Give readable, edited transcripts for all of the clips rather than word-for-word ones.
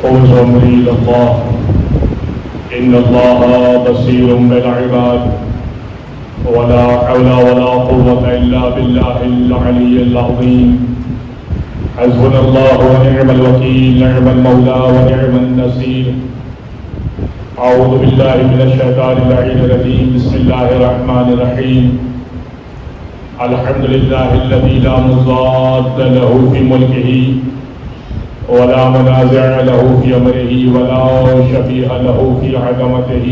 فوز أمري إلى الله إن الله بصير بالعباد ولا حول ولا قوة إلا بالله العلي العظيم حسبنا الله ونعم الوكيل نعم المولى ونعم النصير أعوذ بالله من الشيطان اللعين الرجيم بسم الله الرحمن الرحيم الحمد لله الذي لا مضاد له في ملكه ولا منازع له في أمره ولا شفيع له في عظمته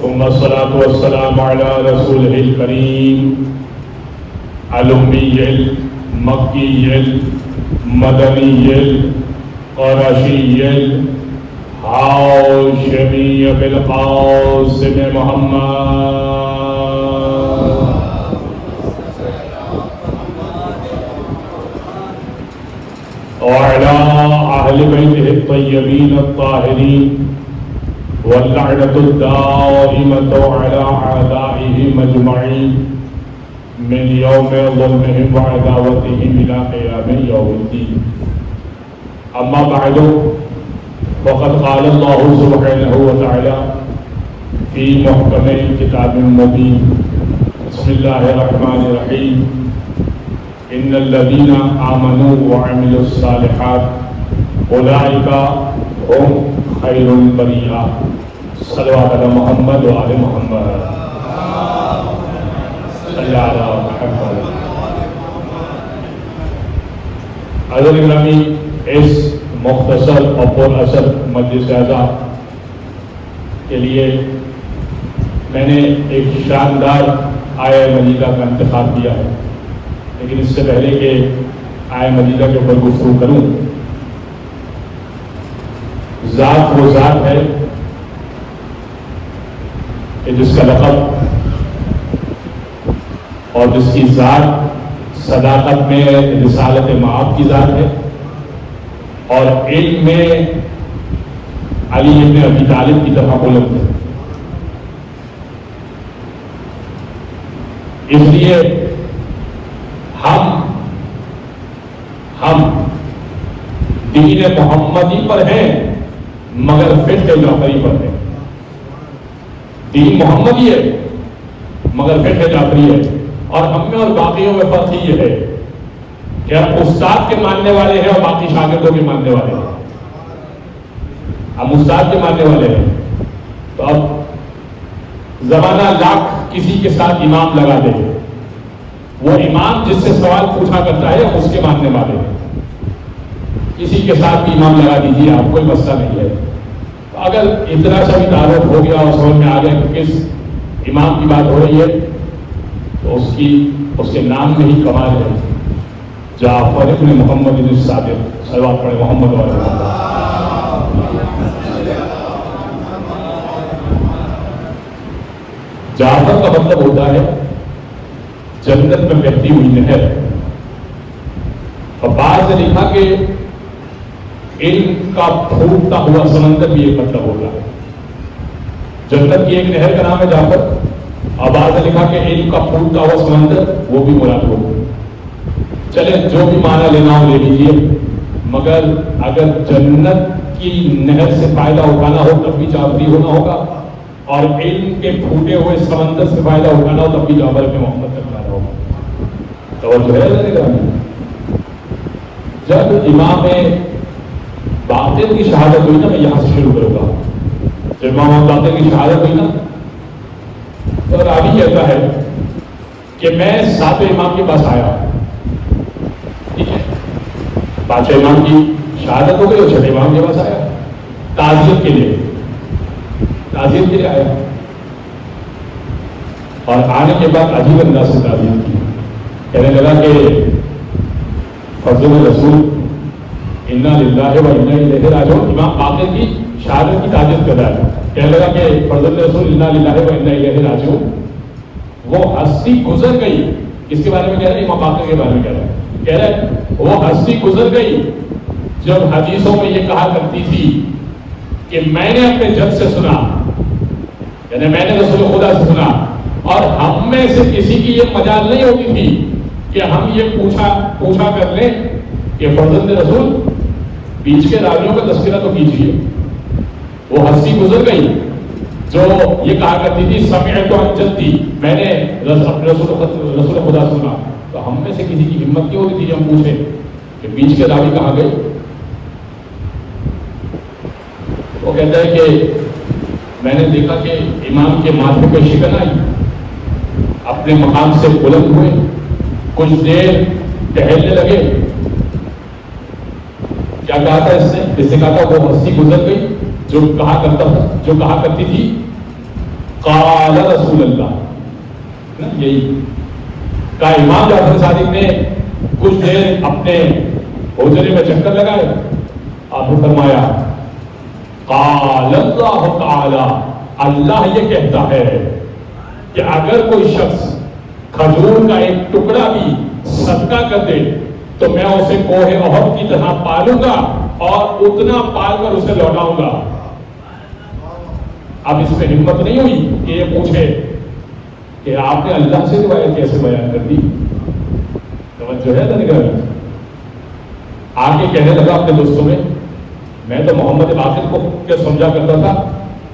ثم الصلاة والسلام على رسوله الكريم الأمي المكي المدني القرشي الهاشمي بالقاسم محمد وعلى أهل بيته الطيبين الطاهرين واللعنة الدائمة على أعدائهم أجمعين من يوم ظلمهم وعداوتهم إلى قيام يوم الدين أما بعد فقد قال الله سبحانه وتعالى في محكم كتاب مبين بسم الله الرحمن الرحيم إن الذين آمنوا وعملوا الصالحات أولئك هم خير البرية صلوات على محمد وآل محمد صلی علی محمد. حضرت گرامی، اس مختصر اور پر اثر مجلس اعزا کے لیے میں نے ایک شاندار آیہ مجیدہ کا انتخاب کیا ہے، لیکن اس سے پہلے کہ آیہ مجیدہ کے اوپر گفتگو کروں، ذات وہ ذات ہے کہ جس کا لقب اور جس کی ذات صداقت میں رسالت معاب کی ذات ہے، اور علم میں علی ابن ابی طالب کی طرح بلند ہے. اس لیے ہم دین محمدی پر ہیں مگر فقہ جعفری پر ہیں. دین محمدی ہے مگر فقہ جعفری ہے، اور ہم میں اور باقیوں میں فرق یہ ہے کہ ہم استاد کے ماننے والے ہیں اور باقی شاگردوں کے ماننے والے ہیں. ہم استاد کے ماننے والے ہیں تو اب زمانہ لاکھ کسی کے ساتھ امام لگا دے، وہ امام جس سے سوال پوچھا کرتا ہے اس کے ماننے والے ہیں. کسی کے ساتھ بھی امام لگا دیجیے، آپ کوئی مسئلہ نہیں ہے. اگر اتنا سا بھی تعارف ہو گیا اور سمجھ میں آ گیا کہ کس امام کی بات ہو رہی ہے تو اس کے نام میں ہی کمال ہے. جعفر ابن محمد بن صادق صلوات پڑھے محمد و محمد. جعفر کا مطلب ہوتا ہے جنت میں بہتی ہوئی نہر. اور بعض نے لکھا کہ علم کا پھوٹتا ہوا سمندر بھی ایک مطلب ہوگا. جنت کی ایک نہر کا نام ہے جعفر، اور بعض نے لکھا کہ علم کا پھوٹتا ہوا سمندر وہ بھی مراد ہوگا. چلے جو بھی معنی لینا ہو لے لیجیے، مگر اگر جنت کی نہر سے فائدہ اٹھانا ہو تب بھی جعفری ہونا ہوگا، اور علم کے پھوٹے ہوئے سمندر سے فائدہ اٹھانا ہو تب بھی جعفر بن محمد سے فائدہ ہوگا. توجہ ہے؟ جب امام باقر کی شہادت ہوئی نا، میں یہاں سے شروع کروں گا. جب امام باقر کی شہادت ہوئی نا تو راوی کہتا ہے کہ میں ساتویں امام کے پاس آیا. ٹھیک ہے، پانچویں امام کی شہادت ہو گئی اور چھٹے امام کے پاس آیا تعزیت کے لیے آیا. اور آنے کے بعد عجیب انداز سے تعزیت کی. کہنے لگا کہ فضل رسول انا للہ و انا الیہ راجعون. امام باقر کی شہادت کی تعزیت کر رہا ہے. کہنے لگا کہ فضل رسول انا للہ و انا الیہ راجعون. وہ ہستی گزر گئی. کس کے بارے میں کہہ رہے ہیں؟ امام باقر کے بارے میں کہہ رہے ہیں وہ ہستی گزر گئی جب حدیثوں میں یہ کہا کرتی تھی کہ میں نے اپنے جد سے سنا، یعنی میں نے رسول خدا سے سنا، اور ہم میں سے کسی کی یہ مجال نہیں ہوتی تھی کہ ہم یہ پوچھا کر لیں کہ فرزند رسول بیچ کے راویوں کا تذکرہ تو کیجیے. وہ ہستی گزر گئی جو یہ کہا کرتی تھی سمعت عن جدی، میں نے رسول خدا سنا. تو ہم میں سے کسی کی ہمت نہیں ہوتی تھی ہم پوچھیں کہ بیچ کے راوی کہاں گئے. وہ کہتا ہے کہ میں نے دیکھا کہ امام کے ماتھے پہ شکن آئی، اپنے مقام سے بلند ہوئے، کچھ دیر ٹہلنے لگے. کیا کہا تھا اس نے کہا تھا وہ ہستی گزر گئی جو کہا کرتی تھی قال رسول اللہ. یہی کہا امام جعفر صادق نے کچھ دیر اپنے حجرے میں چکر لگائے. آپ نے فرمایا قال اللہ تعالی، اللہ یہ کہتا ہے کہ اگر کوئی شخص کھجور کا ایک ٹکڑا بھی صدقہ کر دے تو میں اسے کوہ احد کی طرح پالوں گا اور اتنا پال کر اسے لوٹاؤں گا. اب اس میں ہمت نہیں ہوئی کہ یہ پوچھے کہ آپ نے اللہ سے روایت کیسے بیان کر دی. توجہ ہے نا. آگے کہنے لگا اپنے دوستوں میں تو محمد باقر کو کیا سمجھا کرتا تھا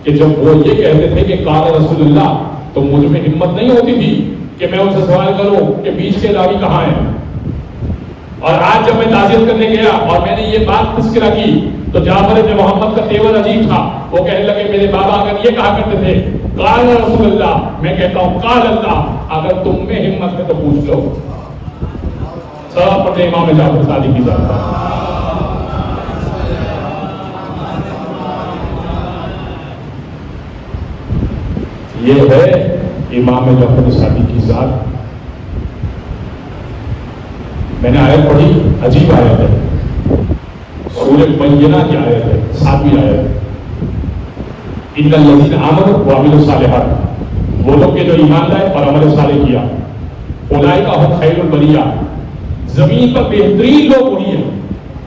کہ جب وہ یہ کہتے تھے کہ قال رسول اللہ تو مجھ میں ہمت نہیں ہوتی تھی کہ میں ان سے سوال کروں کہ بیچ کے راوی کہاں ہیں. اور آج جب میں تعزیت کرنے گیا اور میں نے یہ بات تذکرہ کی تو جعفر بن محمد کا تیور عجیب تھا. وہ کہنے لگے میرے بابا اگر یہ کہا کرتے تھے قال رسول اللہ، میں کہتا ہوں قال اللہ. اگر تم میں ہمت ہے تو پوچھ لو. سب پڑھتے امام جعفر صادق کی ذات. یہ ہے امام جعفر صادق کی ذات. میں نے آیت پڑھی، عجیب آیت ہے، سورہ بینہ کی آیت ہے، 7ویں آیت. ان الذین آمنوا وعملوا الصالحات، وہ لوگ کے جو ایمان لائے اور عمل صالح کیا، اولئک هم خیر البریہ، زمین پر بہترین لوگ وہی ہیں.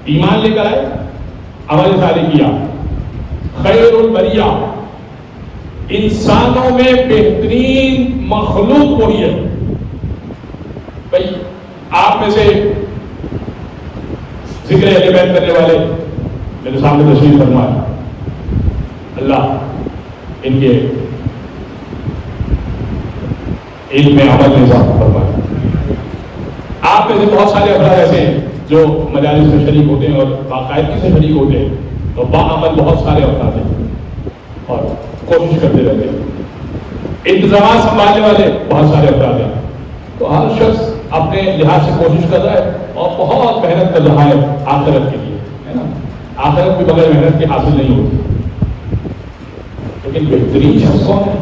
ایمان لے کر آئے، عمل صالح کیا. خیر البریہ، انسانوں میں بہترین مخلوق وہی ہے. بھائی آپ میں سے ذکر اہل بیت کرنے والے میرے سامنے تشریف فرمائے، اللہ ان کے علم میں عمل میں اضافہ فرمائے. آپ میں سے بہت سارے افراد ایسے ہیں جو مجالس میں شریک ہوتے ہیں اور باقاعدگی سے شریک ہوتے ہیں، تو باعمل بہت سارے افراد ہیں اور کوشش کرتے رہتے ہیں. انتظامات سنبھالنے والے بہت سارے افراد ہیں. تو ہر شخص اپنے لحاظ سے کوشش کر رہا ہے اور بہت محنت کر رہا ہے آخرت کے لیے، ہے نا. آخرت بھی بغیر محنت کے حاصل نہیں ہوتی. لیکن بہترین شخص کون ہے؟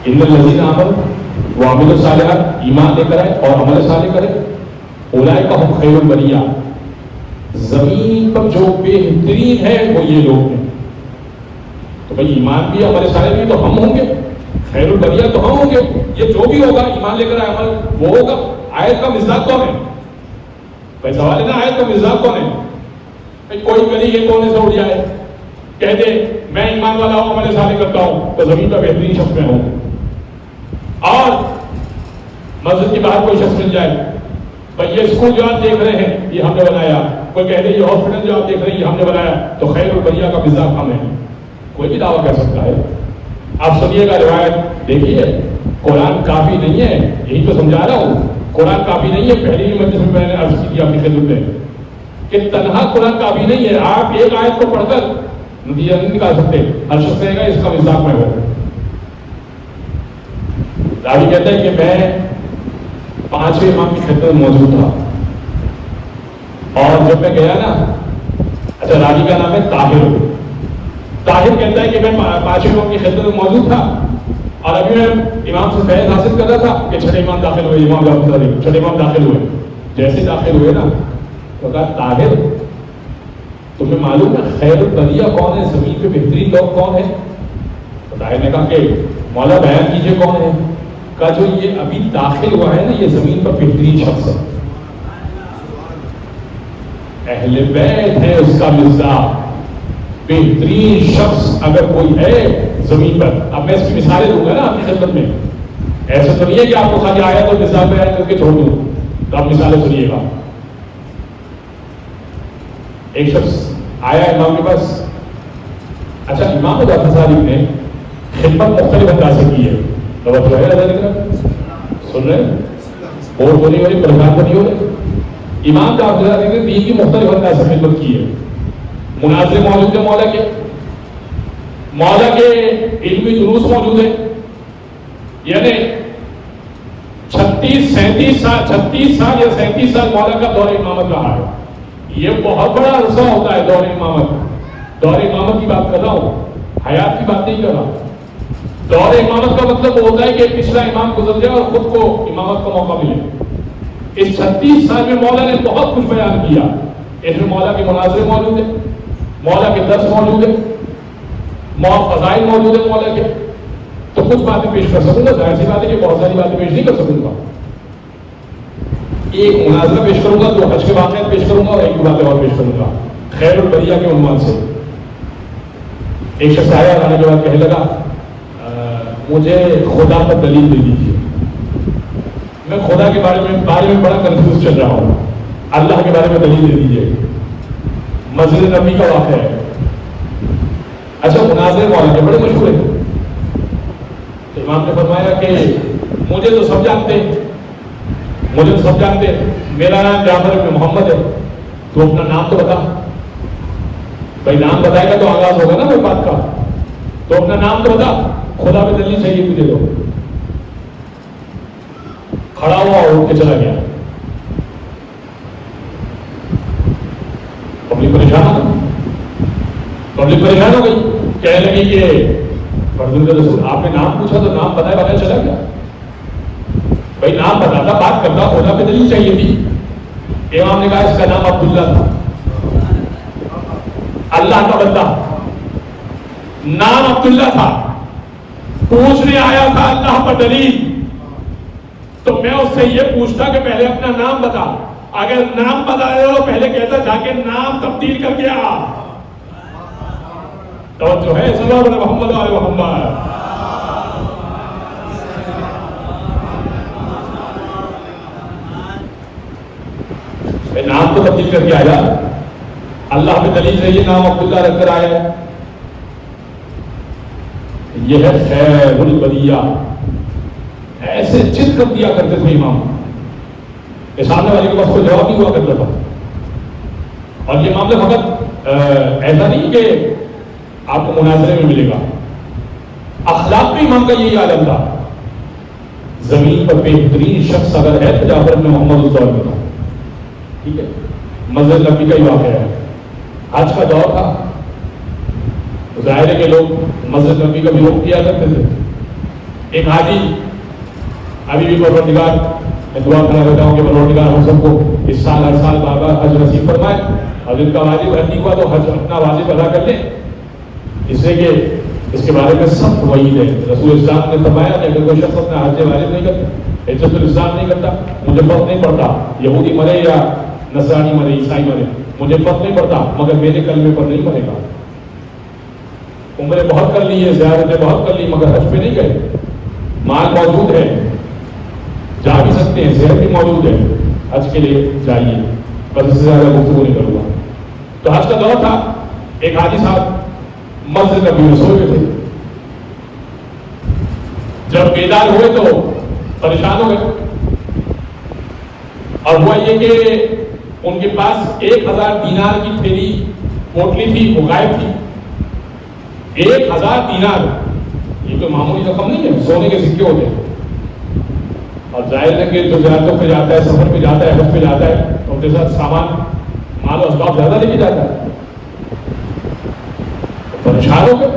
ان الذین آمنوا وعملوا الصالحات، ایمان لے کر آئے اور عمل صالح کرے. اولئک هم خیر البریہ، زمین پر جو بہترین ہے وہ یہ لوگ ہیں. تو بھائی ایمان بھی عمل صالح بھی تو ہم ہوں گے، خیر البریہ تو ہم ہوں گے. یہ جو بھی ہوگا ایمان لے کر آئے عمل وہ ہوگا. آیت کا مصداق کون ہے؟ بھائی سوال ہے نا، آیت کا مصداق کون ہے؟ کوئی گلی کے کونے سے اڑ جائے کہہ دے میں ایمان والا ہوں عمل صالح کرتا ہوں تو زمین پر بہترین شخص میں ہوں. اور مسجد کے باہر کوئی شخص مل جائے، بھائی یہ اسکول جو آپ دیکھ رہے ہیں یہ ہم نے بنایا، کوئی کہہ دے یہ ہاسپٹل جو آپ دیکھ رہے ہیں یہ ہم نے بنایا، تو خیر البریہ کا مصداق ہم ہے. کوئی بھی دعویٰ کر سکتا ہے. آپ سنیے گا روایت، دیکھیے قرآن کافی نہیں ہے، یہی تو سمجھا رہا ہوں. قرآن کافی نہیں ہے. پہلی مجلس میں نے عرض کی تھی آپ کی خدمت میں کہ تنہا قرآن کافی نہیں ہے. آپ ایک آیت کو پڑھ کر نتیجہ نہیں نکال سکتے. ہر شخص کہے گا اس کا مصداق میں ہو. راوی کہتا ہے کہ میں 5ویں امام کی خدمت میں موجود تھا اور جب میں گیا نا، اچھا راوی کا نام ہے طاہر. طاہر کہتا ہے کہ میں 5ویں امام کی خدمت میں موجود تھا اور ابھی میں امام سے فیض حاصل کر رہا تھا کہ چھٹے امام داخل ہوئے. امام چھٹے امام داخل ہوئے. جیسے داخل ہوئے نا تو کہا طاہر تمہیں معلوم ہے خیر البریہ کون ہے، زمین پہ بہترین لوگ کون ہیں؟ تو طاہر نے کہا کہ مولا بیان کیجیے کون ہے. کہا جو یہ ابھی داخل ہوا ہے نا یہ زمین پر بہترین شخص ہے، اہل بیت ہے اس کا مصداق. بہترین شخص اگر کوئی ہے زمین پر. اب میں اس کی مثالیں دوں گا نا آپ کی خدمت میں. ایسا تو نہیں ہے کہ آپ کو خالی آیا تو مثال بیان کر کے چھوڑ دوں. تو آپ مثالیں سنیے گا. ایک شخص آیا امام کے پاس. اچھا امام جعفر صادق نے خدمت مختلف انداز سے کی ہے. توجہ ہے سن رہے ہیں؟ اور ہونے والی پریشان تو نہیں ہو رہے. امام جعفر صادق نے دین کی مختلف انداز سے خدمت کی ہے. مناظر موجود ہے مولا کے علمی دروس موجود ہے. یعنی 36 سال یا 37 سال مولا کا دور امامت رہا ہے. یہ بہت بڑا عرصہ ہوتا ہے دور امامت. دور امامت کی بات کر رہا ہوں, حیات کی بات نہیں کر رہا. دور امامت کا مطلب وہ ہوتا ہے کہ پچھلا امام گزر جائے اور خود کو امامت کا موقع ملے. اس 36 سال میں مولا نے بہت کچھ بیان کیا. اس میں مولا کے مناظر موجود ہے, مولا کے درس موجود ہے, فضائل موجود ہے مولا کے. تو کچھ باتیں پیش کر سکوں گا, ظاہر سی بات ہے کہ بہت ساری باتیں پیش نہیں کر سکوں گا. ایک مناظرہ پیش کروں گا, 2 حج کے واقعات پیش کروں گا اور ایک باتیں اور پیش کروں گا خیر البریہ کے عنوان سے. ایک شخص آیا اور آنے کے بعد کہنے لگا مجھے خدا پر دلیل دے دیجیے. میں خدا کے بارے میں بڑا کنفیوز چل رہا ہوں, اللہ کے بارے میں دلیل دے دیجیے. مسجد نبی کا واقعہ ہے. اچھا مناظر مولا کے بڑے مشہور ہیں. امام نے فرمایا کہ مجھے تو سب جانتے میرا نام جعفر بن محمد ہے, تو اپنا نام تو بتا. بھائی نام بتائے گا تو آغاز ہوگا نا کوئی بات کا. تو اپنا نام تو بتا, خدا پہ دلیل چاہیے تجھے. تو کھڑا ہوا اور اٹھ کے چلا گیا. پبلک پریشان ہو گئی. کہنے لگی کہ فرزند رسول آپ نے نام پوچھا تو نام بتائے بغیر چلا گیا. بھائی نام بتاتا بات کرتا, خدا پہ دلیل چاہیے تھی. امام نے کہا اس کا نام عبداللہ تھا, اللہ کا بندہ. نام عبداللہ تھا, پوچھنے آیا تھا اللہ پر دلیل. تو میں اس سے یہ پوچھتا کہ پہلے اپنا نام بتا. اگر نام بتا رہے ہو پہلے کہتا جا کے نام تبدیل کر کے آ. توجہ ہے صلی اللہ علیہ محمد علیہ محمد. نام تو تبدیل کر کے آیا, اللہ پہ دلیل سے یہ نام عبداللہ رکھ کر آیا. یہ ہے خیر البریہ. ایسے چت کر دیا کرتے تھے امام کہ سامنے والے کے پاس کوئی جواب نہیں ہوا کرتا تھا. اور یہ معاملہ فقط ایسا نہیں کہ آپ کو مناظرے میں ملے گا, اخلاق میں امام کا یہی عالم تھا. زمین پر بہترین شخص اگر ہے تو جعفر بن محمد اس دور میں تھا. ٹھیک ہے, مسجد نبی کا ہی واقعہ ہے. حج کا دور تھا, ظاہر ہے کہ لوگ مسجد نبی کا بھی رخ کیا کرتے تھے. ایک حاجی ابھی بھی پروردگار میں دعا کرنا رہتا ہوں کہ پروردگار ہم سب کو اس سال ہر سال بار بار حج نصیب فرمائے. اور جن کا واجب حج نہیں ہوا تو حج اپنا واجب ادا کر لیں, اس سے کہ اس کے بارے میں سخت وعید ہے. رسول اسلام نے فرمایا کہ اگر کوئی شخص اپنا حج واجب نہیں کرتا, عزت الاسلام نہیں کرتا, مجھے فرق نہیں پڑتا یہودی مرے یا نصرانی مرے, عیسائی مرے, مجھے فرق نہیں پڑتا, مگر میرے کلمے پر نہیں مرے گا. عمریں بہت کر لی ہے, زیارتیں بہت کر لی, مگر حج پہ نہیں گئے. مال موجود ہے, جا بھی سکتے ہیں, صحت بھی موجود ہے, حج کے لیے جائیے. بس اس سے زیادہ گفتگو نہیں کروں گا. تو حج کا دور تھا. ایک حاجی صاحب مسجد نبی میں سو گئے تھے. جب بیدار ہوئے تو پریشان ہو گئے, اور ہوا یہ کہ ان کے پاس 1000 دینار کی تھیلی پوٹلی تھی, وہ غائب تھی. 1000 دینار, یہ تو معمولی رقم نہیں ہے, سونے کے سکے ہوتے ہیں. اور ظاہر ہے کہ جو زیارتوں پہ جاتا ہے, سفر پہ جاتا ہے, حج پہ جاتا ہے, تو ان کے ساتھ سامان مال و اسباب زیادہ لے کے جاتا ہے. پریشان ہو گئے,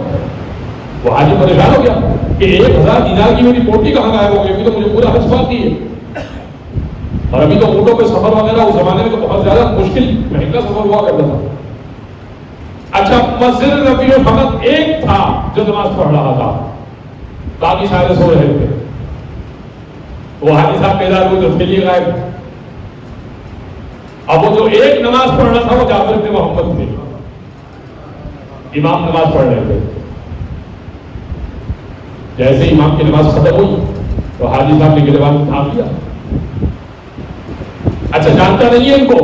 وہ حاجی پریشان ہو گیا کہ 1000 دینار کی میری پوٹلی کہاں غائب ہو گئی. ابھی تو مجھے پورا حج باقی ہے, اور ابھی تو اونٹوں پہ سفر وغیرہ اس زمانے میں تو بہت زیادہ مشکل مہنگا سفر ہوا کرتا تھا. اچھا مسجد نبی میں فقط ایک تھا جو نماز پڑھ رہا تھا, باقی سارے سو رہے تھے. وہ حاجی صاحب بیدار ہوئے تو تھیلی غائب. اب وہ جو ایک نماز پڑھ رہا تھا وہ جعفر بن محمد تھے. امام نماز پڑھ رہے تھے. جیسے امام کی نماز ختم ہوئی تو حاجی صاحب نے گریبان تھام لیا. اچھا جانتا نہیں ہے ان کو,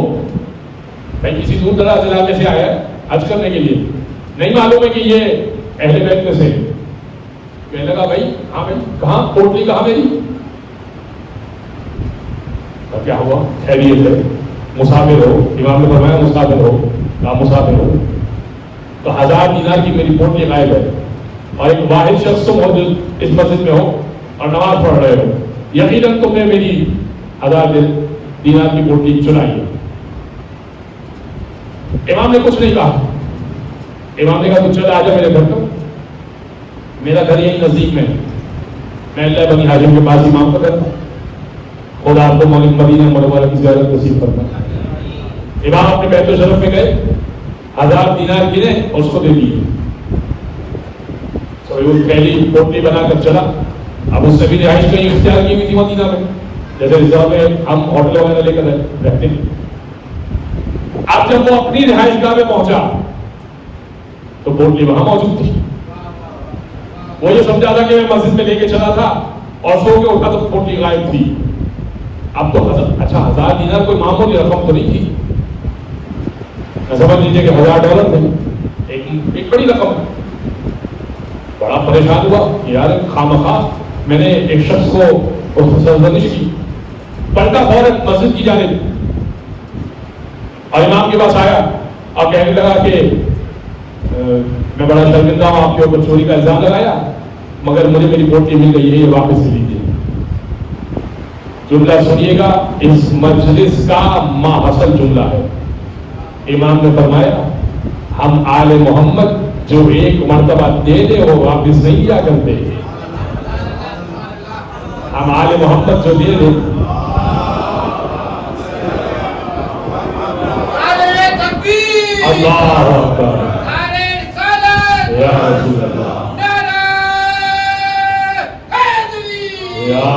میں کسی دور دراز علاقے سے آیا حج کرنے کے لیے، نہیں معلوم ہے کہ یہ اہل بیت میں سے، کہنے لگا بھائی ہاں بھائی کہاں پوٹلی کہاں میری؟ اب کیا ہوا؟ خیریت ہے، مسافر ہو، امام نے فرمایا مسافر ہو، کہا مسافر ہو تو 1000 دینار کی میری پوٹلی غائب ہے، اور ایک واحد شخص تم موجود اس مسجد میں ہو اور نماز پڑھ رہے ہو، یقیناً تم نے میری 1000 دینار کی پوٹلی چرائی ہے۔ امام نے کچھ نہیں کہا، امام نے کہا تو چل آ جا میرے گھر پر، میرا گھر یہی نزدیک میں، میں اللہ بنی ہاشم کے پاس امام کا گھر تھا، خدا آپ کو مدینہ منورہ کی زیارت نصیب فرمائے۔ امام اپنے بیت الشرف میں گئے، 1000 دینار گنے اور اس کو دے دیے، پہلی پوٹلی بنا کر چلا۔ اب اس سے بھی رہائش کہیں اختیار کی ہوئی تھی مدینہ میں، جیسے ریزرو میں ہم ہوٹل وغیرہ لے کر رہتے ہیں۔ اب جب وہ اپنی رہائش گاہ میں پہنچا تو پوٹلی وہاں موجود تھی۔ وہ یہ سمجھا تھا کہ میں مسجد میں لے کے چلا تھا اور سو کے اٹھا تو پوٹلی غائب تھی۔ اب تو اچھا 1000 دینار کوئی معمولی رقم تو نہیں تھی، سمجھ لیجیے کہ $1000 تھے، ایک بڑی رقم ہے۔ بڑا پریشان ہوا کہ یار خامخواہ میں نے ایک شخص کو سرزنش کی، پلٹا فوراً مسجد کی جانب اور امام کے پاس آیا اور کہنے لگا کہ میں بڑا شرمندہ ہوں، آپ کے اوپر چوری کا الزام لگایا مگر مجھے میری پوٹلی مل گئی ہے، یہ واپس لے لیجیے۔ جملہ سنیے گا، اس مجلس کا ماحصل جملہ ہے۔ امام نے فرمایا ہم آل محمد جو ایک مرتبہ دے دے وہ واپس نہیں کیا کرتے، ہم آل محمد جو دے دے۔ اللہ اکبر، یا رسول اللہ، یا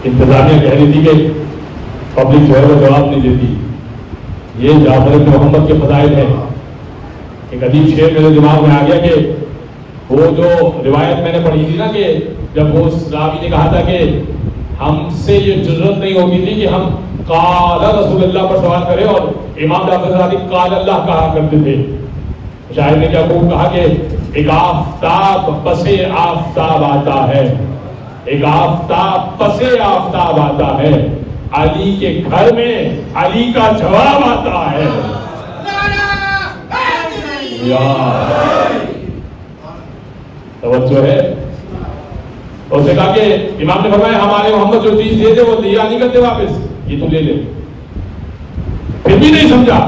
انتظامیہ کہہ رہی تھی کہ پبلک جو ہے وہ جواب نہیں دیتی۔ یہ جعفر بن محمد کے فضائل ہیں۔ ایک عجیب شعر میرے دماغ میں آ گیا کہ وہ جو روایت میں نے پڑھی تھی نا کہ جب وہ راوی نے کہا تھا کہ ہم سے یہ جرت نہیں ہوتی تھی کہ ہم قال رسول اللہ پر سوال کریں اور امام جعفر صادق قال اللہ کہا کرتے تھے۔ شاعر نے کیا خوب کہا کہ ایک آفتاب پسے آفتاب آتا ہے، ایک آفتاب پسے آفتاب آتا ہے، علی کے گھر میں علی کا جواب آتا ہے۔ توجہ ہے۔ اور اسے کہا کہ امام نے فرمایا ہمارے محمد جو چیز دے دے وہ دیا نہیں کرتے واپس، یہ تو لے لے۔ پھر بھی نہیں سمجھا،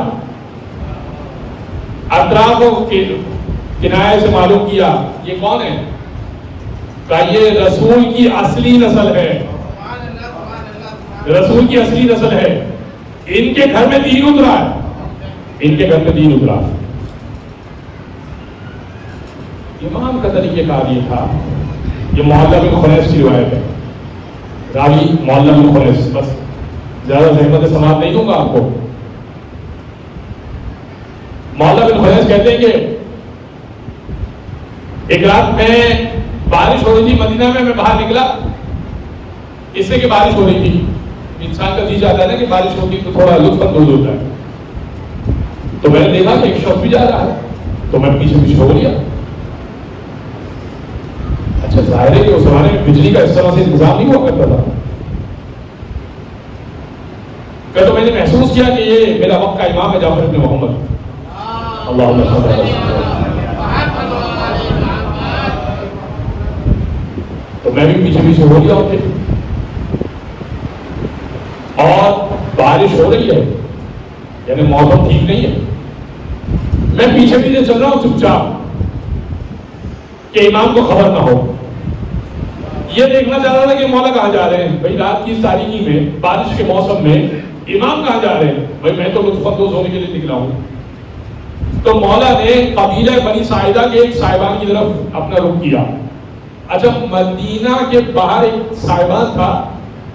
اطراف کے کنایے سے معلوم کیا یہ کون ہے، کہ یہ رسول کی اصلی نسل ہے، رسول کی اصلی نسل ہے، ان کے گھر میں دین اترا ہے، ان کے گھر میں دین اترا۔ امام کا طریقہ کار یہ تھا، یہ معلّہ بن خنیس کی روایت ہے، راوی معلّہ بن خنیس، بس زیادہ زحمت سماعت نہیں دوں گا آپ کو۔ معلّہ بن خنیس کہتے ہیں کہ ایک رات میں بارش ہو رہی تھی مدینہ میں باہر نکلا، اس سے کہ بارش ہو رہی تھی، انسان کا جی چاہتا ہے نا کہ بارش ہوتی تو تھوڑا لطف اندوز ہوتا ہے، تو میں نے دیکھا کہ ایک شخص بھی جا رہا ہے تو میں پیچھے پیچھے ہو گیا۔ اچھا ظاہر ہے کہ اس زمانے میں بجلی کا اس طرح سے انتظام نہیں ہوا کرتا تھا، کہ تو میں نے محسوس کیا کہ یہ میرا وقت کا امام ہے جعفر بن محمد۔ اللہم صلی اللہ علیہ وسلم۔ تو میں بھی پیچھے پیچھے ہو گیا ان کے، اور بارش ہو رہی ہے یعنی موسم ٹھیک نہیں ہے، میں پیچھے پیچھے چل رہا ہوں چپ چاپ کہ امام کو خبر نہ ہو۔ یہ دیکھنا چاہ رہا تھا کہ مولا کہاں جا رہے ہیں، بھائی رات کی تاریکی میں بارش کے موسم میں امام کہاں جا رہے ہیں، بھائی میں تو لطف اندوز ہونے کے لیے نکلا ہوں۔ تو مولا نے قبیلہ بنی ساعدہ کے ایک صاحبان کی طرف اپنا رخ کیا۔ اچھا مدینہ کے باہر ایک صاحبان تھا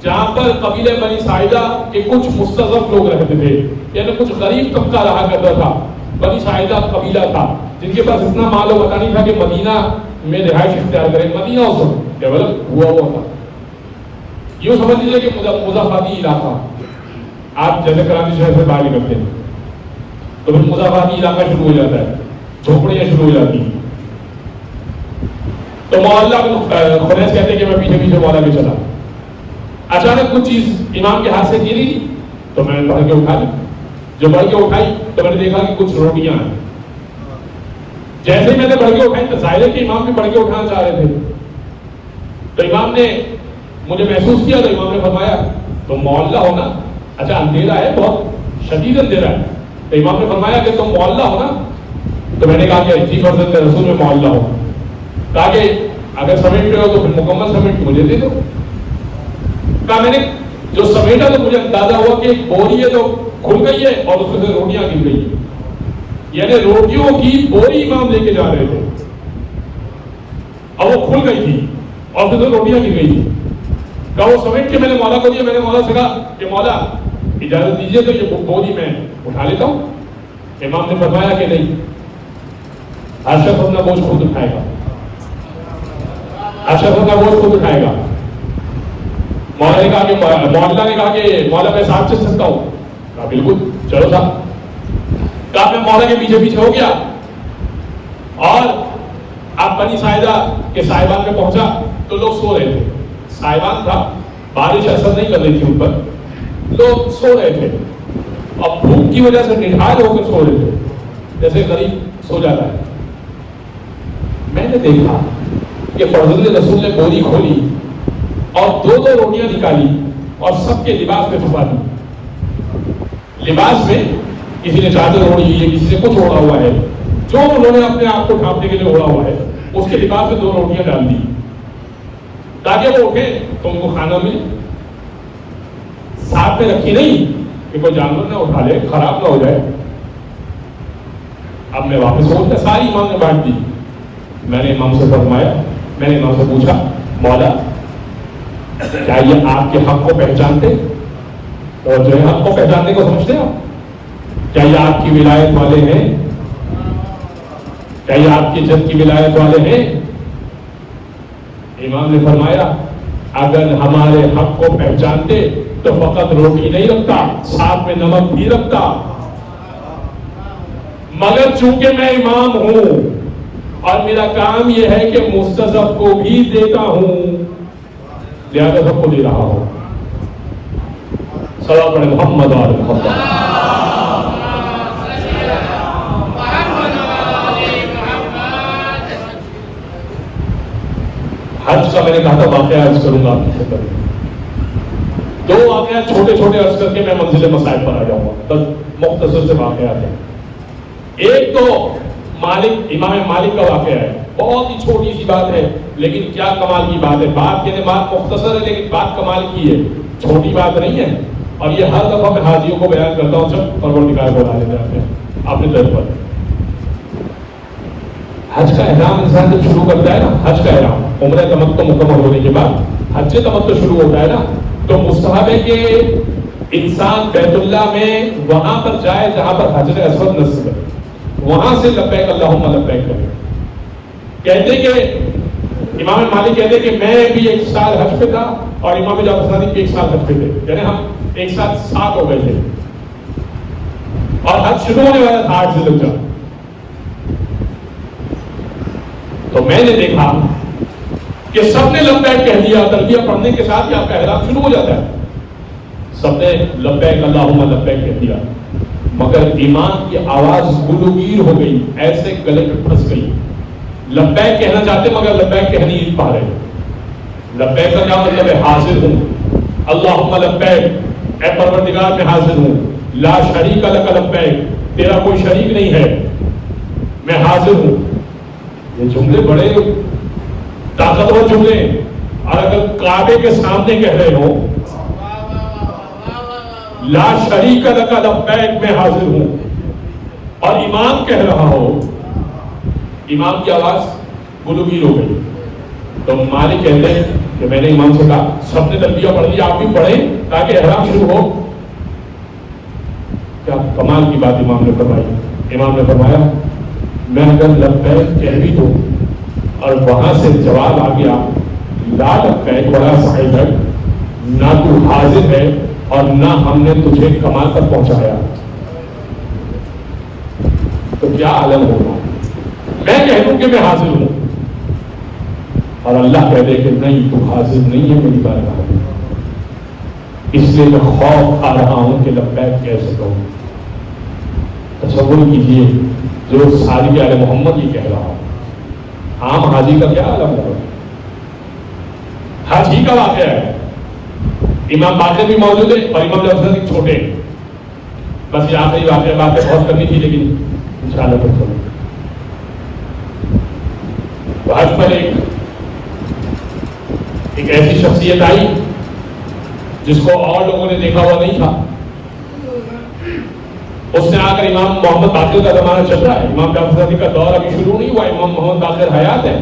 جہاں پر قبیلہ بنی ساعدہ کے کچھ مستضعف لوگ رہتے تھے، یعنی کچھ غریب طبقہ رہا کرتا تھا، بنی ساعدہ قبیلہ تھا، جن کے پاس اتنا مال و پتہ نہیں تھا کہ مدینہ میں رہائش اختیار کریں. مدینہ اس وقت ڈیولپ ہوا تھا. یوں سمجھ لیجیے کہ مضافاتی علاقہ. آپ جیسے کراچی شہر سے باہر نکلتے ہیں تو پھر مضافاتی علاقہ شروع ہو جاتا ہے, جھوپڑیاں شروع ہو جاتی ہیں. تو محلہ خنیس کہتے ہیں کہ میں پیچھے پیچھے محلہ کے چلا. اچانک کچھ چیز امام کے ہاتھ سے گری تو میں نے بڑھ کے اٹھا لی. جو بڑھ کے اٹھائی تو میں نے دیکھا کہ کچھ روٹیاں ہیں. جیسے میں نے بڑھ کے اٹھائی تو ظاہر ہے کہ امام بھی بڑھ کے اٹھانا چاہ رہے تھے. تو امام نے مجھے محسوس کیا تو امام نے فرمایا تم محلہ ہو نا. اچھا اندھیرا ہے, بہت شدید اندھیرا ہے. تو امام نے فرمایا کہ تم محلہ ہو نا. تو میں نے کہا کہ جی فرض رسول میں محلہ ہو. کہا کہ اگر سمیٹ رہے ہو تو پھر مکمل سمیٹ مجھے دے دو. کہا میں نے جو سمیٹا تو مجھے اندازہ ہوا کہ ایک بوری ہے تو کھل گئی ہے اور اس میں سے روٹیاں گر گئی ہیں. یعنی روٹیوں کی بوری امام لے کے جا رہے تھے اور وہ کھل گئی تھی اور پھر روٹیاں گر گئی تھی. کہا وہ سمیٹ کے میں نے مولا کو دیا. میں نے مولا سے کہا کہ مولا اجازت دیجیے تو یہ بوری میں اٹھا لیتا ہوں. امام نے فرمایا کہ نہیں, ہر شخص اپنا بوجھ خود اٹھائے گا. ہر شخص اپنا بوجھ خود اٹھائے گا. مولا نے کہا کہ مولا نے کہا کہ مولا میں ساتھ چل سکتا ہوں. کہا بالکل چلو صاحب. کہا میں مولا کے پیچھے پیچھے ہو گیا اور آپ بنی ساعدہ کے صاحبان میں پہنچا تو لوگ سو رہے تھے. صاحبان تھا, بارش اثر نہیں کر رہی تھی ان پر, لوگ سو رہے تھے اور بھوک کی وجہ سے نڈھال ہو کر سو رہے تھے جیسے غریب سو جاتا ہے. میں نے دیکھا کہ فرزند رسول نے بوری کھولی اور دو روٹیاں نکالی اور سب کے لباس میں چھپا دی. لباس میں کسی نے چادر اوڑھی ہے, کسی نے کچھ اوڑھا ہوا ہے, جو انہوں نے اپنے آپ کو ڈھانپنے کے لیے اوڑھا ہوا ہے اس کے لباس میں 2 روٹیاں ڈال دی تاکہ وہ اٹھے تو ان کو کھانا ملے. ساتھ میں رکھی نہیں کہ کوئی جانور نہ اٹھا لے, خراب نہ ہو جائے. اب میں واپس ہو گیا, ساری امام نے بانٹ دی. میں نے امام سے فرمایا, میں نے امام سے پوچھا مولا کیا یہ آپ کے حق کو پہچانتے اور جو ہے حق کو پہچاننے کو سمجھتے ہیں؟ کیا یہ آپ کی ولایت والے ہیں؟ کیا یہ آپ کی جد کی ولایت والے ہیں؟ امام نے فرمایا اگر ہمارے حق کو پہچانتے تو فقط روٹی نہیں رکھتا, ساتھ میں نمک بھی رکھتا. مگر چونکہ میں امام ہوں اور میرا کام یہ ہے کہ مستضعف کو بھی دیتا ہوں, لہذا سب کو دے رہا ہوں. صلوات پڑھیں محمد اور محمد. حج کا میں نے کہا تھا واقعہ عرض کروں گا آپ کی خدمت میں. 2 واقعات چھوٹے چھوٹے عرض کر کے میں منزل مسائل پر آ جاؤں گا. بس مختصر سے واقعات ہیں. ایک تو مالک, امام مالک کا واقعہ ہے. بہت ہی چھوٹی سی بات ہے لیکن کیا کمال کی بات ہے. بات کہنے بات مختصر ہے لیکن بات کمال کی ہے, چھوٹی بات نہیں ہے. اور یہ ہر دفعہ میں حاجیوں کو بیان کرتا ہوں جب پروردگار کو لا لیتے ہیں اپنے در پر. حج کا احرام انسان جب شروع کرتا ہے نا, حج کا احرام عمرہ تمتع مکمل ہونے کے بعد حج تمتع شروع ہوتا ہے نا, تو مستحب ہے کہ انسان بیت اللہ میں وہاں پر جائے جہاں پر حجر اسود نصب ہے, وہاں سے لبیک اللہم لبیک کرے. کہتے کہ امام مالک کہتے کہ میں بھی 1 سال حج پہ تھا اور امام جعفر صادق بھی 1 سال حج پہ تھے, یعنی ہم ایک ساتھ 7 ہو گئے تھے اور حج شروع ہونے والا تھا 8 ذی الحجہ. تو میں نے دیکھا کہ سب نے لبیک کہہ دیا, تلبیہ پڑھنے کے ساتھ ہی آپ کا احرام شروع ہو جاتا ہے. سب نے لبیک اللہم لبیک کہہ دیا مگر امام کی آواز گلوگیر ہو گئی, ایسے گلے میں پھنس گئی. لبیک کہنا چاہتے مگر لبیک کہہ نہیں پا رہے. لبیک کا کیا مطلب ہے؟ حاضر ہوں. اللہم لبیک, اے پروردگار میں حاضر ہوں. لا شریک لک لبیک, تیرا کوئی شریک نہیں ہے, میں حاضر ہوں. یہ جملے بڑے طاقتور جملے, اور اگر کعبے کے سامنے کہہ رہے ہو لا شریک لک لبیک میں حاضر ہوں, اور امام کہہ رہا ہو, امام کی آواز گلوگیر ہو گئی. تو مالک کہتے ہیں کہ میں نے امام سے کہا سب نے تلبیہ پڑھ لی, آپ بھی پڑھیں تاکہ احرام شروع ہو. کیا کمال کی بات امام نے فرمائی. امام نے فرمایا میں اگر لبیک کہہ بھی دوں اور وہاں سے جواب آ گیا لا لبیک ولا سعیدک، نہ تو حاضر ہے اور نہ ہم نے تجھے کمال تک پہنچایا، تو کیا عالم ہوگا؟ میں کہہ دوں کہ میں حاضر ہوں اور اللہ کہہ دے کہ نہیں تو حاضر نہیں ہے میری بارگاہ میں، اس لیے میں خوف کھا رہا ہوں کہ لبیک کیسے کہوں۔ تصور کیجیے جو ساری آل محمد یہ کہہ رہا ہوں، عام حاجی کا کیا عالم ہوگا؟ حاجی کا واقعہ ہے، امام باقر بھی موجود ہے اور امام جعفر چھوٹے، بس یہ آخری واقعہ باتیں بہت کرنی تھی لیکن انشاءاللہ تو چلو۔ تو حج پر ایک ایسی شخصیت آئی جس کو اور لوگوں نے دیکھا ہوا نہیں تھا، اس نے آ کر امام محمد باقر کا زمانہ چل رہا ہے، امام جعفر صادق کا دور ابھی شروع نہیں ہوا، امام محمد باقر حیات ہے۔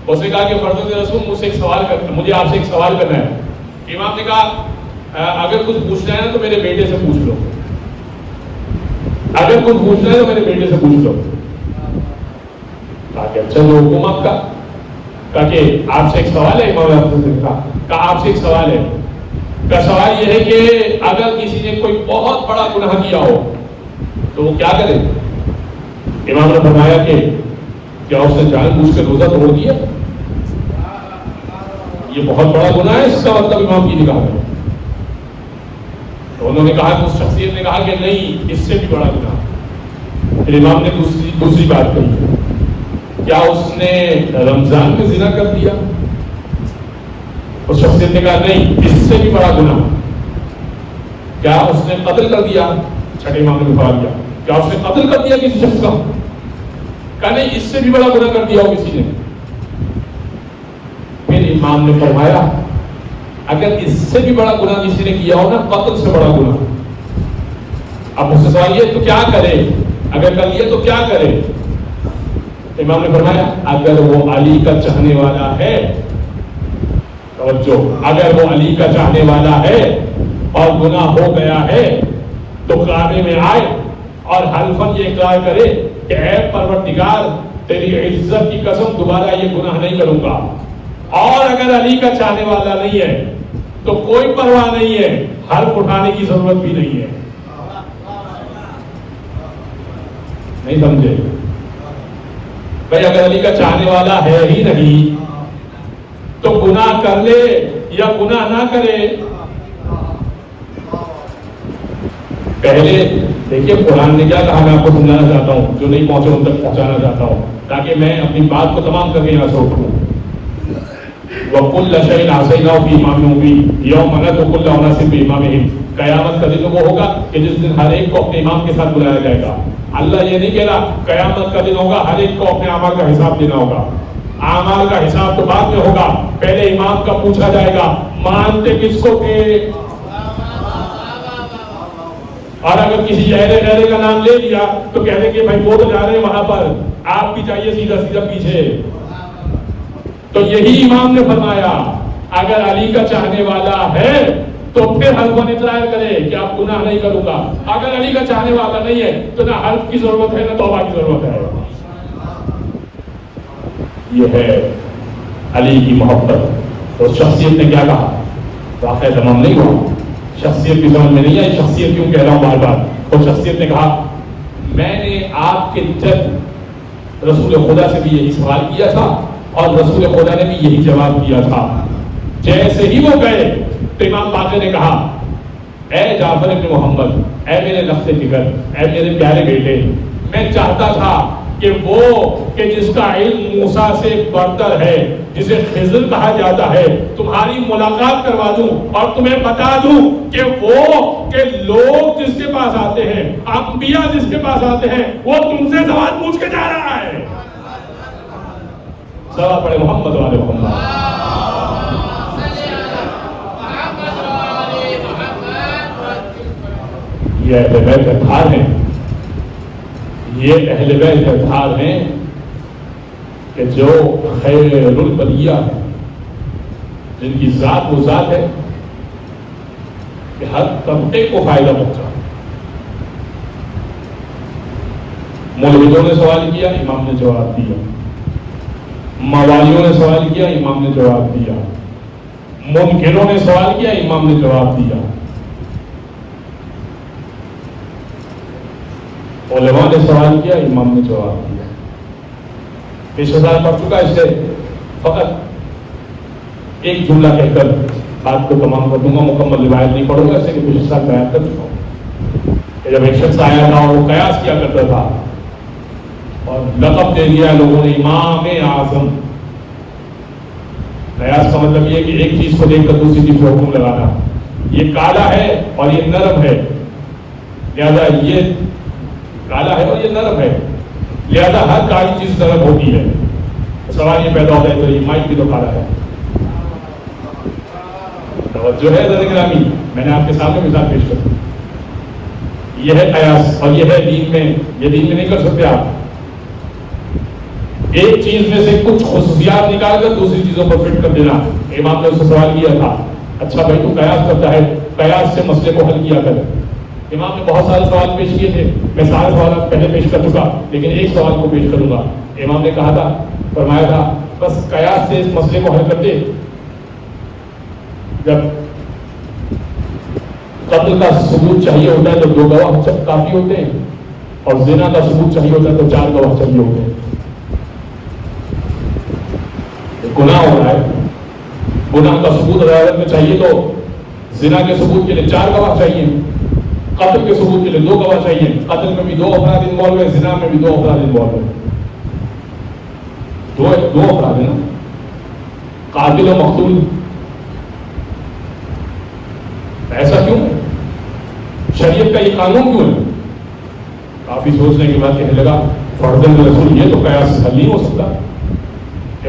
اس نے کہا کہ فرزند رسول مجھ سے ایک سوال مجھے آپ سے ایک سوال کرنا ہے۔ امام نے کہا اگر کچھ پوچھنا ہے نا تو میرے بیٹے سے پوچھ لو، اگر کچھ پوچھنا ہے تو میرے بیٹے سے پوچھ لو۔ کہا کہ اچھا جو حکم آپ کا، کہا کہ آپ سے ایک سوال ہے، امام جعفر صادق کہا آپ سے ایک سوال ہے، کا سوال یہ ہے کہ اگر کسی نے کوئی بہت بڑا گناہ کیا ہو تو وہ کیا کرے؟ امام نے فرمایا کہ کیا اس نے جان بوجھ کے روزہ توڑ دیا؟ یہ بہت بڑا گناہ ہے، اس کا مطلب امام کی نگاہ میں۔ تو انہوں نے کہا کہ اس شخصیت نے کہا کہ نہیں، اس سے بھی بڑا گناہ۔ پھر امام نے دوسری بات کہی، کیا اس نے رمضان میں زنا کر دیا؟ اس شخصیت نے کہا نہیں، اس سے بھی بڑا گناہ۔ کیا اس نے قتل کر دیا؟ چھٹے امام نے سوال کیا، کیا اس نے قتل کر دیا کسی شخص کا؟ کہا نہیں، اس سے بھی بڑا گناہ کر دیا ہو کسی نے۔ پھر امام نے فرمایا اگر اس سے بھی بڑا گناہ کسی نے کیا ہو نا، قتل سے بڑا گناہ، اب اس سے سوال یہ تو کیا کرے؟ اگر کر لیا تو کیا کرے؟ امام نے فرمایا اگر وہ علی کا چاہنے والا ہے، توجہ، اگر وہ علی کا چاہنے والا ہے اور گناہ ہو گیا ہے تو کعبے میں آئے اور حلفاً یہ اقرار کرے کہ اے پروردگار تیری عزت کی قسم دوبارہ یہ گناہ نہیں کروں گا۔ اور اگر علی کا چاہنے والا نہیں ہے تو کوئی پرواہ نہیں ہے، حلف اٹھانے کی ضرورت بھی نہیں ہے۔ نہیں سمجھے بھائی؟ اگر علی کا چاہنے والا ہے ہی نہیں تو گناہ کر لے یا گناہ نہ کرے۔ پہلے دیکھیے قرآن نے کیا کہا، میں آپ کو سمجھانا چاہتا ہوں، جو نہیں پہنچے ان تک پہنچانا چاہتا ہوں تاکہ میں اپنی بات کو تمام کر کے یہاں سے اٹھوں۔ وَكُلَّ شَيْءٍ أَحْصَيْنَاهُ فِي إِمَامٍ مُبِينٍ يَوْمَ نَدْعُو كُلَّ أُنَاسٍ بِإِمَامِهِمْ۔ قیامت کا دن وہ ہوگا کہ جس دن ہر ایک کو اپنے امام کے ساتھ بلایا جائے گا۔ اللہ یہ نہیں کہہ رہا قیامت کا دن ہوگا ہر ایک کو اپنے اعمال کا حساب دینا ہوگا، اعمال کا حساب تو بعد میں ہوگا، پہلے امام کا پوچھا جائے گا مانتے کس کو تھے، اور اگر کسی غیرے کا نام لے لیا تو کہہ دیں کہ بھائی وہ تو جا رہے ہیں وہاں پر، آپ بھی چاہیے سیدھا سیدھا پیچھے۔ تو یہی امام نے فرمایا اگر علی کا چاہنے والا ہے تو پھر حلف اقرار کرے کہ آپ گناہ نہیں کروں گا، اگر علی کا چاہنے والا نہیں ہے تو نہ حلف کی ضرورت ہے نہ توبہ کی ضرورت ہے۔ یہ ہے علی کی محبت۔ تو شخصیت نے کیا کہا؟ واقعہ تمام نہیں ہوا، شخصیت کی سمجھ میں نہیں آئی، شخصیت کیوں کہہ رہا ہوں بار بار۔ اور شخصیت نے کہا میں نے آپ کے جد رسول خدا سے بھی یہی سوال کیا تھا اور رسول خدا نے بھی یہی جواب دیا تھا۔ جیسے ہی وہ گئے تو امام باقر نے کہا اے جعفر ابن محمد، اے میرے لفظ جگر، اے میرے پیارے بیٹے، میں چاہتا تھا کہ وہ کہ جس کا علم موسیٰ سے برتر ہے، جسے خضر کہا جاتا ہے، تمہاری ملاقات کروا دوں اور تمہیں بتا دوں کہ وہ کہ لوگ جس کے پاس آتے ہیں، انبیاء جس کے پاس آتے ہیں، وہ تم سے سوال پوچھ کے جا رہا ہے۔ سوال پڑھے محمد والے محمد۔ یہ اہل بیت اطہار ہیں، یہ اہل بیت اطہار ہیں کہ جو خیر البریہ ہے، جن کی ذات وہ ذات ہے کہ ہر طبقے کو فائدہ پہنچا۔ ملحدوں نے سوال کیا، امام نے جواب دیا، موالیوں نے سوال کیا، امام نے جواب دیا، منکروں نے سوال کیا، امام نے جواب دیا، علماء نے سوال کیا، امام نے جواب دیا۔ 20,000 پڑھ چکا، اس سے فقط ایک جملہ کہہ کر بات کو تمام کر دوں گا، مکمل روایت نہیں پڑھوں گا، اس سے کہ 20,000 بیان کر چکا ہوں کہ جب ایک شخص آیا تھا اور وہ قیاس کیا کرتا تھا اور لقب دے دیا لوگوں نے امام اعظم۔ قیاس کا مطلب یہ کہ ایک چیز کو دیکھ کر دوسری چیز کو حکم لگانا، یہ کالا ہے اور یہ نرم ہے، لہذا یہ کالا ہے اور یہ نرم ہے، لہذا ہر کالی چیز نرم ہوتی ہے۔ سوال یہ پیدا ہوتا ہے تو یہ مائک بھی تو کالا ہے۔ توجہ ہے حضرت گرامی، میں نے آپ کے سامنے مثال پیش کر دی۔ یہ ہے قیاس اور یہ ہے دین میں، یہ دین میں نہیں کر سکتے آپ۔ ایک چیز میں سے کچھ خصوصیات نکال کر دوسری چیزوں پر فٹ کر دینا۔ امام نے اس سے سوال کیا تھا، اچھا بھائی تو قیاس کرتا ہے، قیاس سے مسئلے کو حل کیا کر۔ امام نے بہت سارے سوال پیش کیے تھے، میں سارے سوالات پہلے پیش کر چکا، لیکن ایک سوال کو پیش کروں گا۔ امام نے کہا تھا، فرمایا تھا بس قیاس سے اس مسئلے کو حل کر دے، جب قتل کا ثبوت چاہیے ہوتا ہے تو 2 گواہ کافی ہوتے ہیں، اور زنا کا ثبوت چاہیے ہوتا ہے تو 4 گواہ چاہیے ہوتے ہیں۔ گناہ ہو رہا ہے، گناہ کا ثبوت عدالت میں چاہیے تو زنا کے ثبوت کے لیے 4 گواہ چاہیے، قتل کے ثبوت کے لیے 2 گواہ چاہیے۔ قتل میں بھی 2 افراد انوالو ہیں، زنا میں بھی 2 افراد انوالو ہیں، 2 افراد ہیں نا، قاتل و مقتول۔ ایسا کیوں ہے؟ شریعت کا یہ قانون کیوں ہے؟ کافی سوچنے کے بعد کہنے لگا فرض رسول یہ تو قیاس سے حل نہیں ہو سکتا۔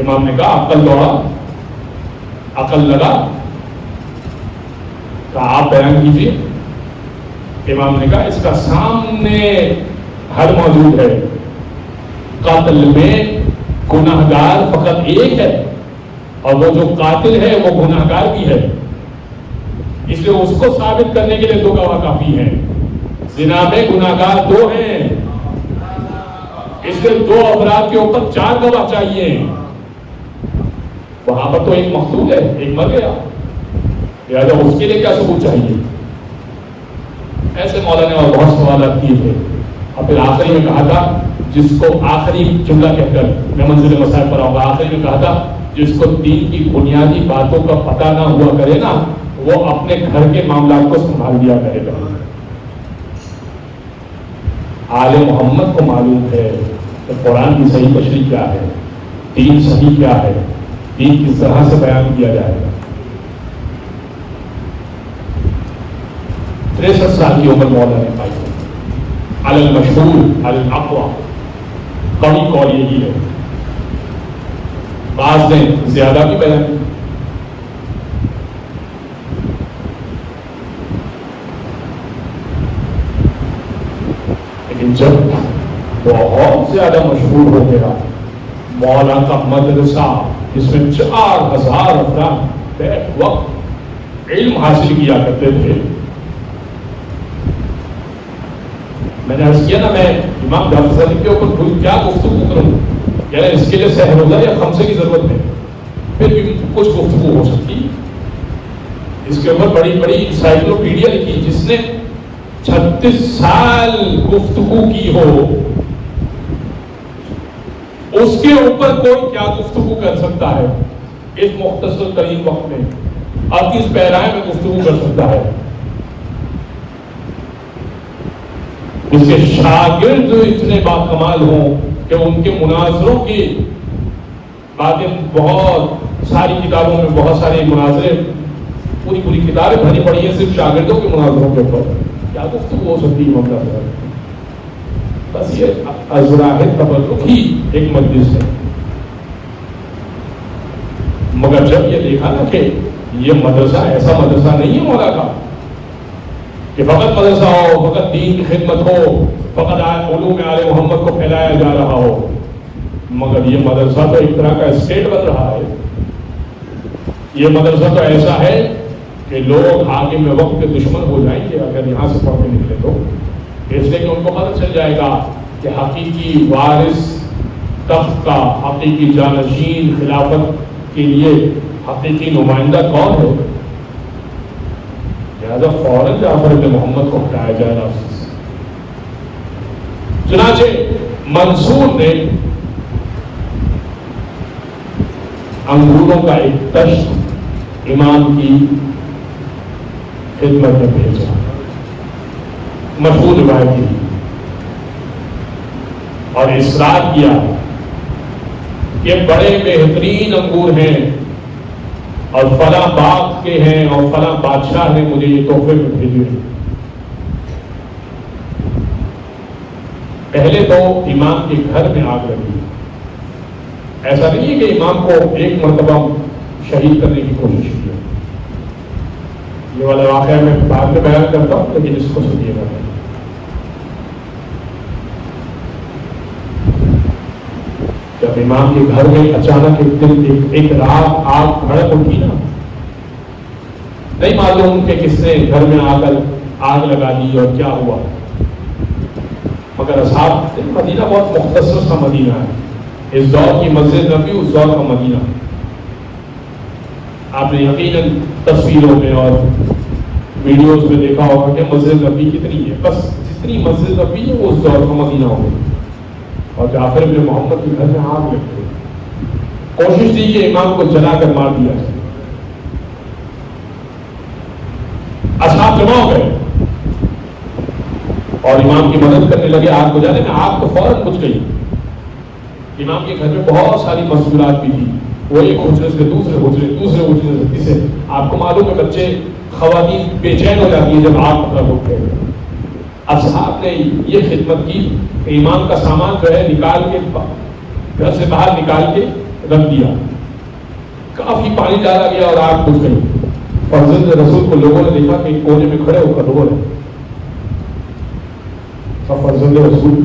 امام نے کہا عقل دوڑا، عقل لگا، کہا آپ بیان کیجیے۔ امام نے کہا اس کا سامنے حل موجود ہے، قاتل میں گناہگار فقط ایک ہے، اور وہ جو قاتل ہے وہ گناہگار بھی ہے، اس لیے اس کو ثابت کرنے کے لیے 2 گواہ کافی ہیں۔ زنا میں گناہگار 2 ہیں، اس لیے 2 افراد کے اوپر 4 گواہ چاہیے۔ وہاں پر تو ایک مقتول ہے، ایک مر گیا، لہٰذا اس کے لیے کیا ثبوت چاہیے؟ ایسے مولا نے اور بہت سوالات کیے تھے، اور پھر آخری میں کہا تھا، جس کو آخری جملہ کہہ کر میں منزل مسائل پر آؤں گا، آخری میں کہا تھا جس کو دین کی بنیادی باتوں کا پتہ نہ ہوا کرے نا، وہ اپنے گھر کے معاملات کو سنبھال دیا کرے گا۔ آل محمد کو معلوم ہے کہ قرآن کی صحیح تشریح کیا ہے، دین صحیح کیا ہے، دین کس طرح سے بیان کیا جائے گا۔ 63 سال کی عمر مولا نے پائی، علی المشہور علی الاقوی، قوی قول یہی ہے، بعض نے زیادہ بھی بیان کی۔ لیکن جب بہت زیادہ مشہور ہو گیا، مولا کا مدرسہ جس میں 4000 افراد بیٹھ وقت علم حاصل کیا کرتے تھے، میں نے عرض کیا نا، میں امام جعفر صادق کے اوپر کیا گفتگو کروں، یعنی اس کے لیے سحر روزہ یا خمسے کی ضرورت ہے، پھر بھی کچھ گفتگو ہو سکتی۔ اس کے اوپر بڑی بڑی انسائکلوپیڈیا لکھی جس نے 36 سال گفتگو کی ہو، اس کے اوپر کوئی کیا گفتگو کر سکتا ہے اس مختصر ترین وقت میں، اور کس پیرائے میں گفتگو کر سکتا ہے؟ اس کے شاگرد اتنے باکمال ہوں کہ ان کے مناظروں کی باتیں، بہت ساری کتابوں میں بہت سارے مناظرے، پوری کتابیں بھری پڑی ہیں صرف شاگردوں کے مناظروں کے اوپر، کیا گفتگو ہو سکتی ہے معاملہ سے؟ بس یہ ازراہ تبرک ہی ایک مجلس ہے۔ مگر جب یہ دیکھا نا کہ یہ مدرسہ ایسا مدرسہ نہیں ہے مولا کا کہ فقط مدرسہ ہو، فقط دین کی خدمت ہو، فقط علوم آل محمد کو پھیلایا جا رہا ہو، مگر یہ مدرسہ تو ایک طرح کا اسٹیٹ بن رہا ہے۔ یہ مدرسہ تو ایسا ہے کہ لوگ حاکم وقت کے دشمن ہو جائیں گے اگر یہاں سے پڑھ کے نکلے تو، اس لیے کہ ان کو پتہ چل جائے گا کہ حقیقی وارث تخت کا، حقیقی جانشین خلافت کے لیے حقیقی نمائندہ کون ہے، لہذا فوراً جعفر بن محمد کو ہٹایا جائے راستے سے۔ چنانچہ منصور نے انگوروں کا ایک تشت امام کی خدمت میں بھیجا، مشہور روایت کی، اور اصرار کیا کہ بڑے بہترین انگور ہیں اور فلاں باغ کے ہیں اور فلاں بادشاہ نے مجھے یہ تحفے میں بھیجے۔ پہلے تو امام کے گھر میں آگ لگی۔ ایسا نہیں ہے کہ امام کو ایک مرتبہ شہید کرنے کی کوشش کی، یہ والا واقعہ میں بعد میں بیان کرتا ہوں، لیکن اس کو سنیے گا۔ جب امام کے گھر میں اچانک ایک دن ایک رات آگ بھڑک اٹھی نا، نہیں معلوم کہ کس نے گھر میں آ کر آگ لگا دی اور کیا ہوا، مگر اصحاب مدینہ بہت مختصر سا مدینہ ہے، اس دور کی مسجد نبی اس دور کا مدینہ، آپ نے یقیناً تصویروں میں اور ویڈیوز میں دیکھا ہوگا کہ مسجد نبی کتنی ہے، بس جتنی مسجد نبی ہے وہ اس دور کا مدینہ ہوگا، اور جعفر بن محمد کے گھر میں آگ لگ گئی۔ کوشش کی کہ امام کو جلا کر مار دیا جائے، اصحاب جمع ہو گئے اور امام کی مدد کرنے لگے آگ بجھانے میں۔ آگ تو فوراً بجھ گئی۔ امام کے گھر میں بہت ساری مشغولات بھی تھی، وہ ایک حجرے سے دوسرے حجرے، دوسرے حجرے سے تیسرے۔ آپ کو معلوم ہے بچے، خواتین بے چین ہو جاتی ہے جب آگ مطلب اٹھے۔ اصحاب نے یہ خدمت کی کہ امام کا سامان جو ہے نکال کے گھر سے باہر نکال کے رکھ دیا، کافی پانی ڈالا گیا اور آگ بجھ گئی۔ فرزند رسول کو لوگوں نے دیکھا کہ کونے میں کھڑے ہو کر رو رہے، اور فرزند رسول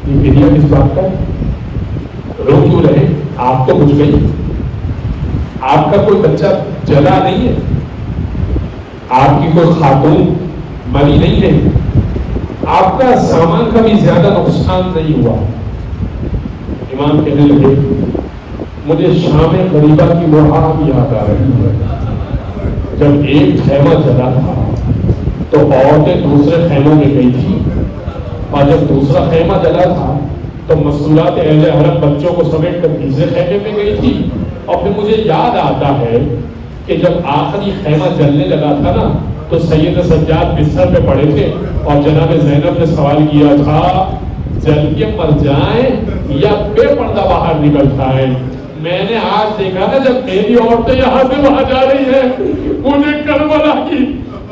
یہ فدیہ کس بات کا ہے، رو کیوں رہے، آگ تو بجھ گئی، آپ کا کوئی بچہ جلا نہیں ہے، آپ کی کوئی خاتون مری نہیں ہے، آپ کا سامان کا بھی زیادہ نقصان نہیں ہوا۔ امام کہنے لگے مجھے شام غریبہ کی وہ آگ یاد آ رہی ہے، جب ایک خیمہ جلا تھا تو عورتیں دوسرے خیموں میں گئی تھی، اور جب دوسرا خیمہ جلا تھا تو مستورات اہل حرم بچوں کو سمیٹ کر تیسرے خیمے میں گئی تھی۔ اور پھر مجھے یاد آتا ہے کہ جب آخری خیمہ جلنے لگا تھا نا تو سید سجاد بستر پہ پڑے تھے اور جناب زینب نے سوال کیا تھا جل کے مر جائیں یا بے پردہ باہر نکل جائیں۔ میں نے آج دیکھا نا جب میری عورتیں یہاں سے وہاں جا رہی ہیں، مجھے کربلا کی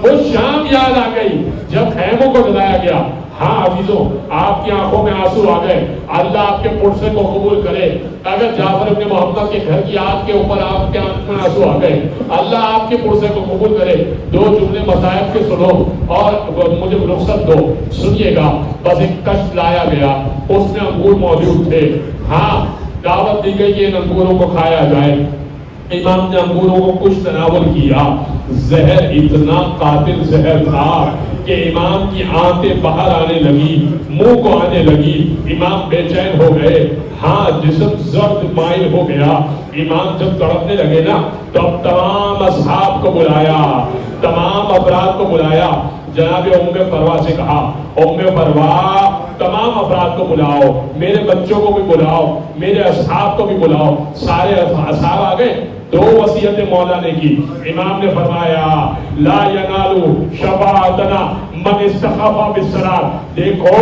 وہ شام یاد آ گئی جب خیموں کو جلایا گیا۔ ہاں عزیزوں، آپ کی آنکھوں میں آنسو آ گئے، اللہ آپ کے پرسے کو قبول کرے۔ اگر جعفر بن محمد کے گھر کی آگ کے اوپر آپ کے آنکھ میں آنسو آ گئے، اللہ آپ کے پرسے کو قبول کرے۔ دو جملے مصائب کے سنو اور مجھے رخصت دو، سنیے گا۔ بس ایک کشت لایا گیا، اس میں انگور موجود تھے، ہاں دعوت دی گئی کہ ان انگوروں کو کھایا جائے۔ امام نے انگوروں کو کچھ تناول کیا، زہر اتنا قاتل زہر تھا کہ امام کی آنتیں باہر آنے لگی، منہ کو آنے لگی، امام بے چین ہو گئے، ہاں جسم زرد مائل ہو گیا۔ امام جب تڑپنے لگے نا تو اب تمام اصحاب کو بلایا، تمام افراد کو بلایا۔ جناب ام فروا سے کہا ام فروا تمام افراد کو بلاؤ، میرے بچوں کو بھی بلاؤ، میرے اصحاب کو بھی بلاؤ۔ سارے اصحاب آ گئے۔ دو وصیتیں مولا نے کی۔ امام نے فرمایا لا ینالو شفاعتنا من استخف بالصلاۃ، دیکھو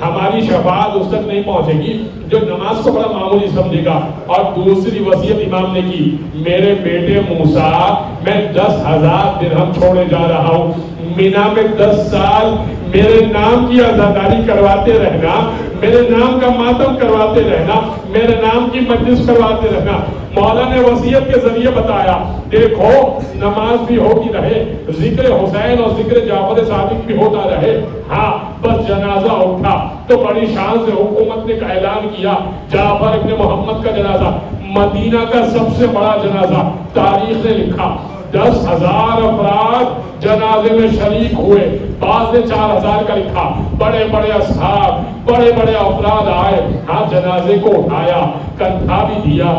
ہماری شفاعت اس تک نہیں پہنچے گی جو نماز کو بڑا معمولی سمجھے گا۔ اور دوسری وصیت امام نے کی، میرے بیٹے موسیٰ میں 10,000 درہم چھوڑے جا رہا ہوں، مینا میں 10 سال میرے نام کی عزاداری کرواتے رہنا، میرے نام کا ماتم کرواتے رہنا، میرے نام کی مجلس کرواتے رہنا۔ مولا نے وصیت کے ذریعے بتایا دیکھو نماز بھی ہوتی رہے، ذکر حسین اور ذکر جعفر صادق بھی ہوتا رہے، ہاں بس جنازہ اٹھا تو بڑی شان سے حکومت نے اعلان کیا جعفر ابن محمد کا جنازہ، مدینہ کا سب سے بڑا جنازہ، تاریخ نے لکھا 10,000 افراد جنازے میں شریک ہوئے۔ بعض نے 4000 کا لکھا. بڑے بڑے اصحاب بڑے بڑے افراد آئے, ہاں جنازے کو اٹھایا, کندھا بھی دیا.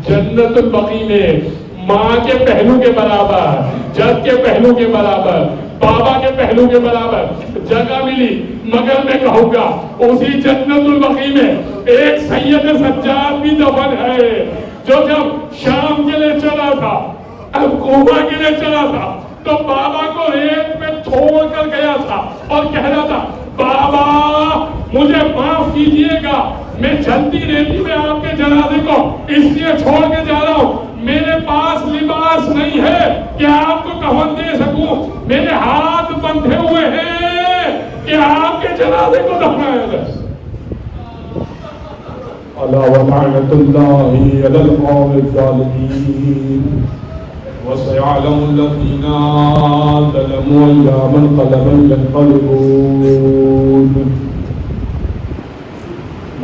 جنت البقیع میں ماں کے پہلو کے برابر, جد کے پہلو کے برابر, بابا کے پہلو کے برابر جگہ ملی. مگر میں کہوں گا اسی جنت البقیع میں ایک سید سجاد بھی دفن ہے, جو جب شام کے لیے چلا تھا, اب کوبا کے لیے چلا تھا, تو بابا کو ریت میں چھوڑ کر گیا تھا اور کہہ رہا تھا بابا مجھے معاف کیجئے گا, میں جلدی ریتی میں آپ کے جنازے کو اس لیے چھوڑ کے جا رہا ہوں, میرے پاس لباس نہیں ہے کہ آپ کو کفن دے سکوں, میرے ہاتھ بندھے ہوئے ہیں کہ آپ کے جنازے کو دفنایا جائے. الا ولعنۃ اللہ علی القوم الظالمین وسيعلم الذين ظلموا أيام انقلب ينقلبون.